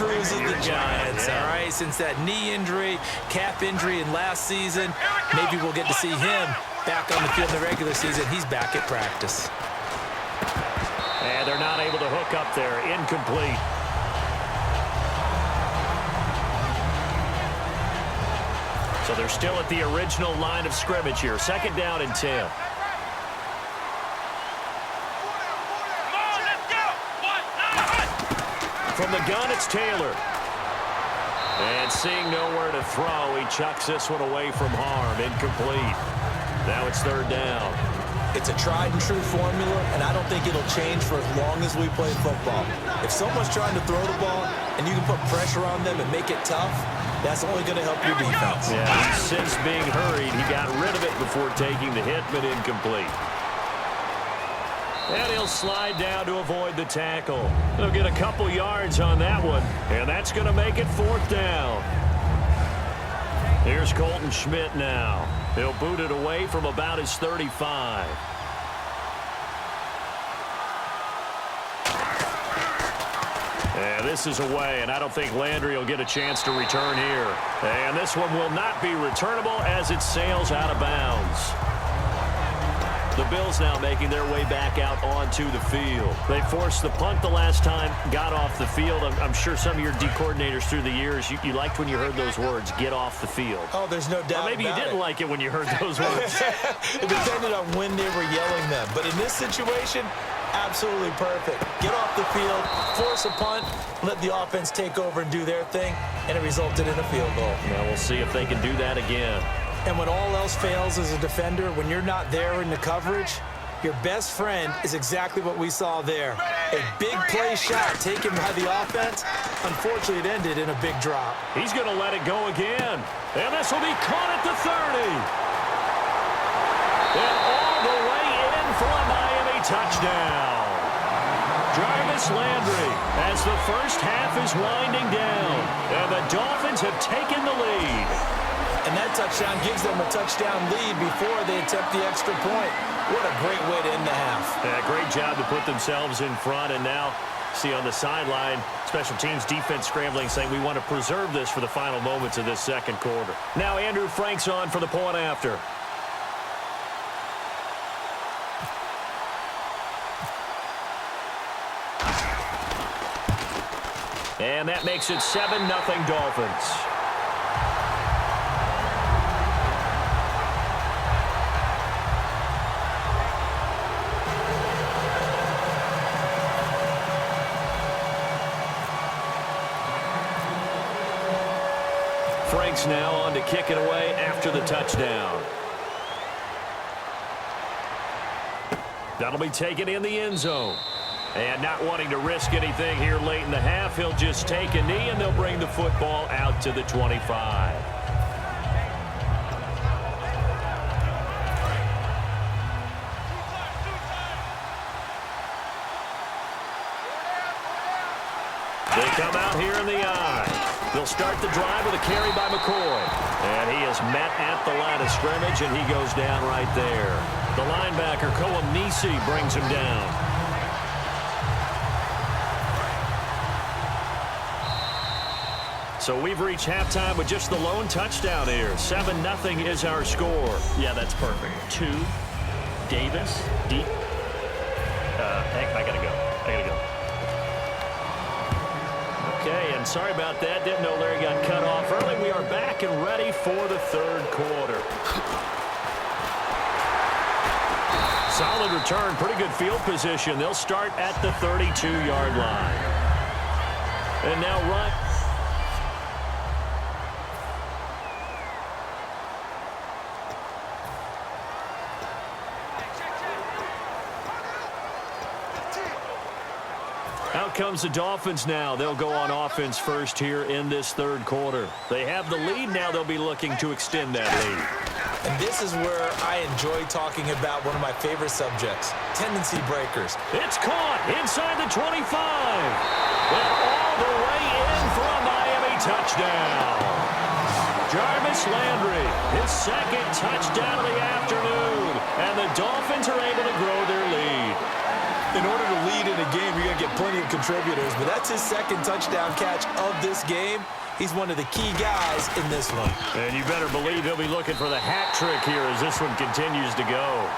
cruises the Giants, all right? Since that knee injury, calf injury in last season, maybe we'll get to see him back on the field in the regular season. He's back at practice. And they're not able to hook up there. Incomplete. So they're still at the original line of scrimmage here. 2nd down and 10. From the gun, it's Taylor. And seeing nowhere to throw, he chucks this one away from harm. Incomplete. Now it's 3rd down. It's a tried-and-true formula, and I don't think it'll change for as long as we play football. If someone's trying to throw the ball and you can put pressure on them and make it tough, that's only going to help your defense. Yeah, since being hurried, he got rid of it before taking the hit, but incomplete. And he'll slide down to avoid the tackle. He'll get a couple yards on that one, and that's going to make it 4th down. Here's Colton Schmidt now. He'll boot it away from about his 35. And this is away, and I don't think Landry will get a chance to return here. And this one will not be returnable as it sails out of bounds. The Bills now making their way back out onto the field. They forced the punt the last time, got off the field. I'm sure some of your D coordinators through the years, you liked when you heard those words, get off the field. Oh, there's no doubt. Or maybe you didn't like it when you heard those words. It depended on when they were yelling them. But in this situation, absolutely perfect. Get off the field, force a punt, let the offense take over and do their thing, and it resulted in a field goal. Now we'll see if they can do that again. And when all else fails as a defender, when you're not there in the coverage, your best friend is exactly what we saw there. A big play shot taken by the offense. Unfortunately, it ended in a big drop. He's going to let it go again. And this will be caught at the 30. And all the way in for a Miami touchdown. Jarvis Landry as the first half is winding down. And the Dolphins have taken the lead. And that touchdown gives them a touchdown lead before they attempt the extra point. What a great way to end the half. Yeah, great job to put themselves in front. And now, see on the sideline, special teams defense scrambling, saying we want to preserve this for the final moments of this 2nd quarter. Now Andrew Frank's on for the point after. And that makes it 7-0 Dolphins. Frank's now on to kick it away after the touchdown. That'll be taken in the end zone. And not wanting to risk anything here late in the half, he'll just take a knee and they'll bring the football out to the 25. They come out here in the eye. They'll start the drive with a carry by McCoy. And he is met at the line of scrimmage, and he goes down right there. The linebacker, Koamnisi, brings him down. So we've reached halftime with just the lone touchdown here. 7-0 is our score. Yeah, that's perfect. 2, Davis, deep. Heck, I gotta go. Okay, and sorry about that. Didn't know Larry got cut off early. We are back and ready for the 3rd quarter. Solid return, pretty good field position. They'll start at the 32-yard line. And now run. Out comes the Dolphins now. They'll go on offense first here in this 3rd quarter. They have the lead. Now they'll be looking to extend that lead. And this is where I enjoy talking about one of my favorite subjects, tendency breakers. It's caught inside the 25. And all the way in for a Miami touchdown. Jarvis Landry, his 2nd touchdown of the afternoon. And the Dolphins are able to grow their lead. In order to lead in a game, you're going to get plenty of contributors, but that's his second touchdown catch of this game. He's one of the key guys in this one. And you better believe he'll be looking for the hat trick here as this one continues to go.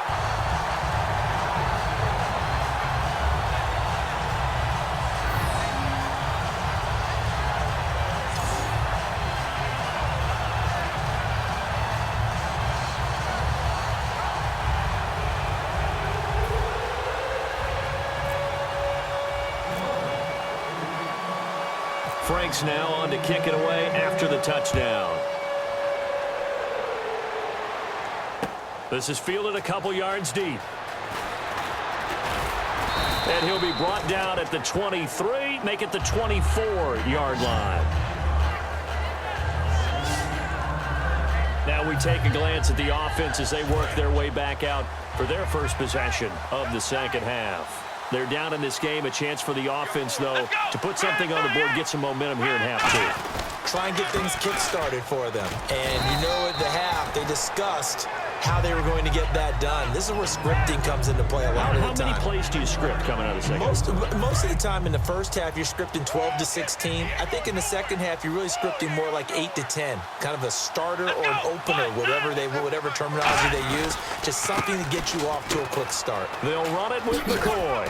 Frank's now on to kick it away after the touchdown. This is fielded a couple yards deep. And he'll be brought down at the 23, make it the 24-yard line. Now we take a glance at the offense as they work their way back out for their first possession of the second half. They're down in this game. A chance for the offense, though, to put something on the board, get some momentum here in half two. Try and get things kick-started for them. And you know at the half, they discussed how they were going to get that done. This is where scripting comes into play a lot of the time. How many plays do you script coming out of the second? Most of the time in the first half, you're scripting 12 to 16. I think in the second half, you're really scripting more like 8 to 10. Kind of a starter or an opener, whatever terminology they use. Just something to get you off to a quick start. They'll run it with McCoy.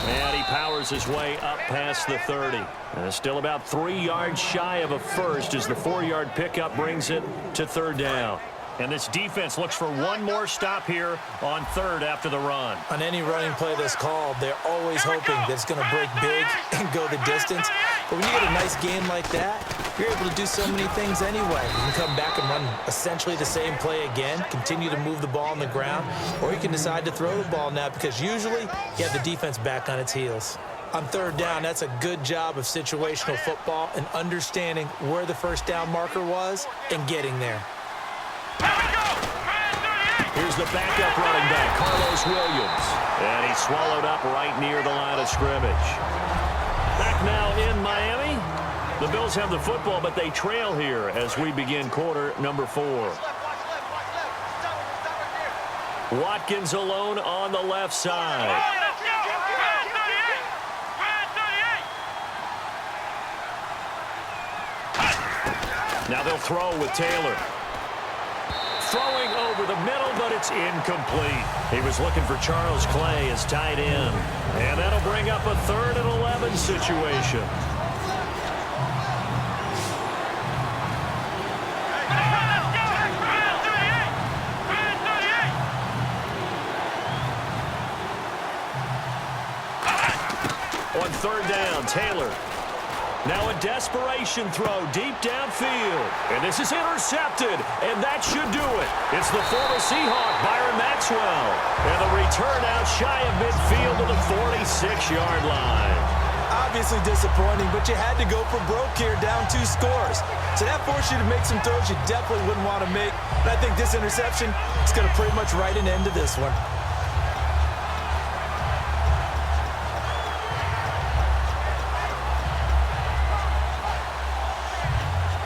And he powers his way up past the 30. Still about 3 yards shy of a first as the 4-yard pickup brings it to third down. And this defense looks for one more stop here on third after the run. On any running play that's called, they're always hoping that it's going to break big and go the distance. But when you get a nice game like that, you're able to do so many things anyway. You can come back and run essentially the same play again, continue to move the ball on the ground, or you can decide to throw the ball now because usually you have the defense back on its heels. On third down, that's a good job of situational football and understanding where the first down marker was and getting there. Here's the backup running back, Carlos Williams. And he's swallowed up right near the line of scrimmage. Back now in Miami. The Bills have the football, but they trail here as we begin quarter number 4. Watkins alone on the left side. Now they'll throw with Taylor. Throwing over the middle, but it's incomplete. He was looking for Charles Clay as tight end. And that'll bring up a 3rd and 11 situation. On third down, Taylor. Now a desperation throw deep downfield. And this is intercepted, and that should do it. It's the former Seahawk, Byron Maxwell. And the return out shy of midfield to the 46-yard line. Obviously disappointing, but you had to go for broke here, down 2 scores. So that forced you to make some throws you definitely wouldn't want to make. And I think this interception is going to pretty much write an end to this one.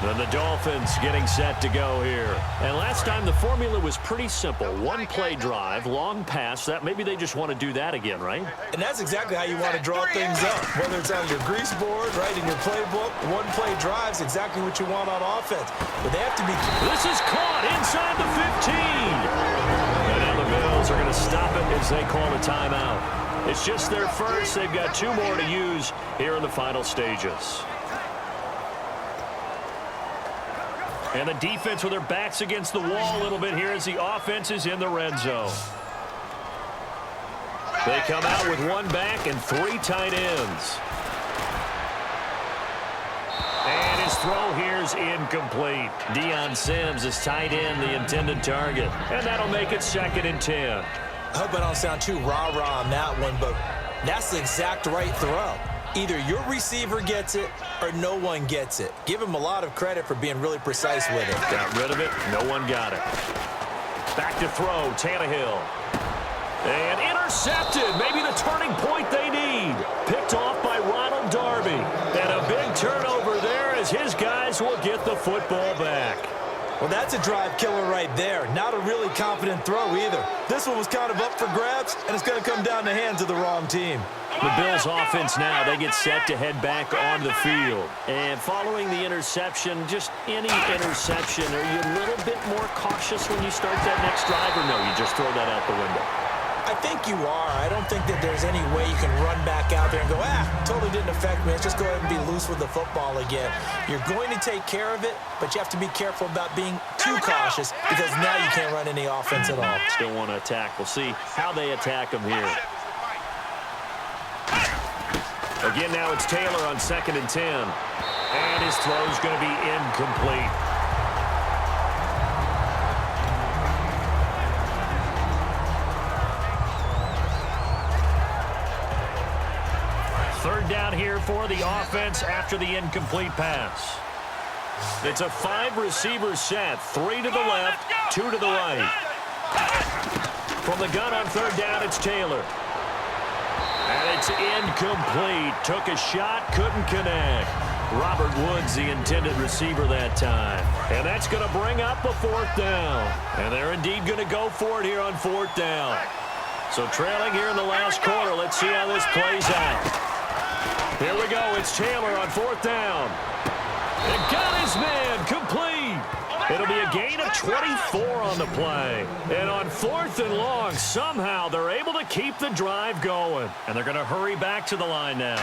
And the Dolphins getting set to go here. And last time the formula was pretty simple. 1-play drive, long pass. That maybe they just want to do that again, right? And that's exactly how you want to draw things up. Whether it's on your grease board, right, in your playbook, 1-play drive is exactly what you want on offense. But they have to be... This is caught inside the 15. And now the Bills are going to stop it as they call a timeout. It's just their first. They've got 2 more to use here in the final stages. And the defense with their backs against the wall a little bit here as the offense is in the red zone. They come out with 1 back and 3 tight ends. And his throw here is incomplete. Deion Sims is tight end, the intended target. And that'll make it 2nd and 10. I hope I don't sound too rah-rah on that one, but that's the exact right throw. Either your receiver gets it or no one gets it. Give him a lot of credit for being really precise with it. Got rid of it. No one got it. Back to throw. Tannehill. And intercepted. Maybe the turning point they need. Picked off by Ronald Darby. And a big turnover there as his guys will get the football back. Well, that's a drive killer right there. Not a really confident throw either. This one was kind of up for grabs, and it's going to come down the hands of the wrong team. The Bills offense now, they get set to head back on the field. And following the interception, just any interception, are you a little bit more cautious when you start that next drive, or no, you just throw that out the window? I think you are. I don't think that there's any way you can run back out there and go, totally didn't affect me. Let's just go ahead and be loose with the football again. You're going to take care of it, but you have to be careful about being too cautious because now you can't run any offense at all. Still want to attack. We'll see how they attack them here. Again, now it's Taylor on 2nd and 10. And his throw's going to be incomplete. Third down here for the offense after the incomplete pass. It's a 5-receiver set. 3 to the left, 2 to the right. From the gun on 3rd down, it's Taylor. And it's incomplete. Took a shot, couldn't connect. Robert Woods, the intended receiver that time. And that's going to bring up a 4th down. And they're indeed going to go for it here on 4th down. So trailing here in the last quarter. Let's see how this plays out. Here we go. It's Taylor on 4th down. And got his man complete. It'll be a gain of 24 on the play. And on 4th and long, somehow they're able to keep the drive going. And they're going to hurry back to the line now.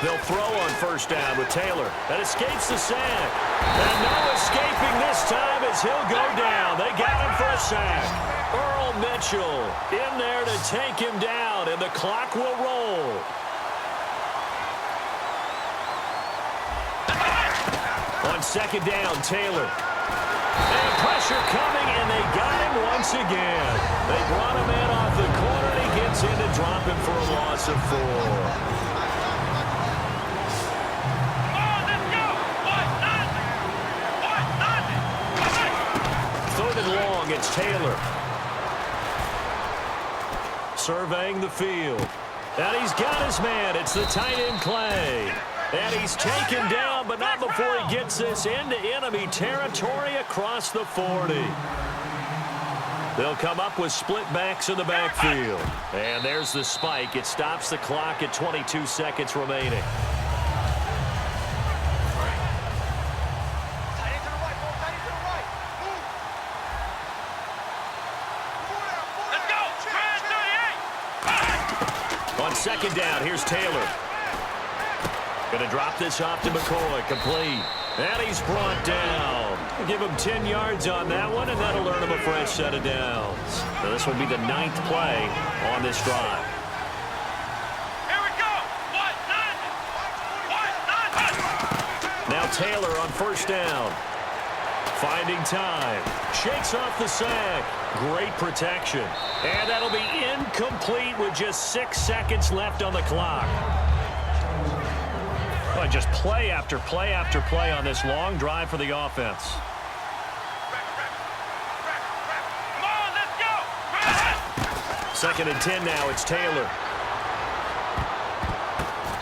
They'll throw on 1st down with Taylor. That escapes the sack. And no escaping this time as he'll go down. They got him for a sack. Earl Mitchell in there to take him down, and the clock will roll. On 2nd down, Taylor. And pressure coming, and they got him once again. They brought him in off the corner, and he gets in to drop him for a loss of 4. Third and long, it's Taylor. Surveying the field. And he's got his man. It's the tight end, Clay. And he's taken down, but not before he gets this into enemy territory across the 40. They'll come up with split backs in the backfield. And there's the spike. It stops the clock at 22 seconds remaining. On 2nd down, here's Taylor. Going to drop this off to McCoy, complete. And he's brought down. Give him 10 yards on that one, and that'll earn him a fresh set of downs. So this will be the 9th play on this drive. Here we go. Now Taylor on 1st down. Finding time. Shakes off the sack. Great protection. And that'll be incomplete with just 6 seconds left on the clock. Well, just play after play after play on this long drive for the offense. Come on, let's go. 2nd and 10 now. It's Taylor.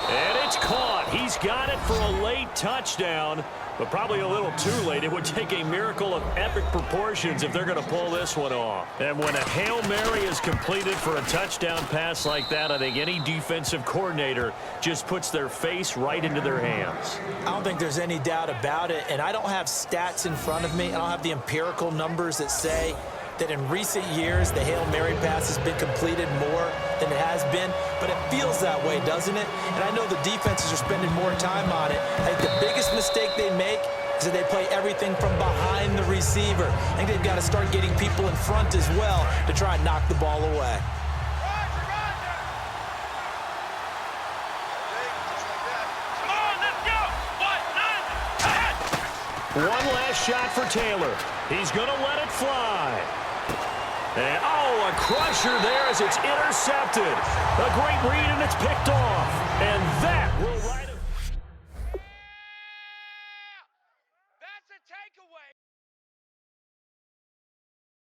And it's caught. He's got it for a late touchdown, but probably a little too late. It would take a miracle of epic proportions if they're going to pull this one off. And when a Hail Mary is completed for a touchdown pass like that, I think any defensive coordinator just puts their face right into their hands. I don't think there's any doubt about it, and I don't have stats in front of me. I don't have the empirical numbers that say that in recent years the Hail Mary pass has been completed more than it has been, but it feels that way, doesn't it? And I know the defenses are spending more time on it. I think the biggest mistake they make is that they play everything from behind the receiver. I think they've got to start getting people in front as well to try and knock the ball away. One last shot for Taylor. He's going to let it fly. And, oh, a crusher there as it's intercepted. A great read, and it's picked off. And that will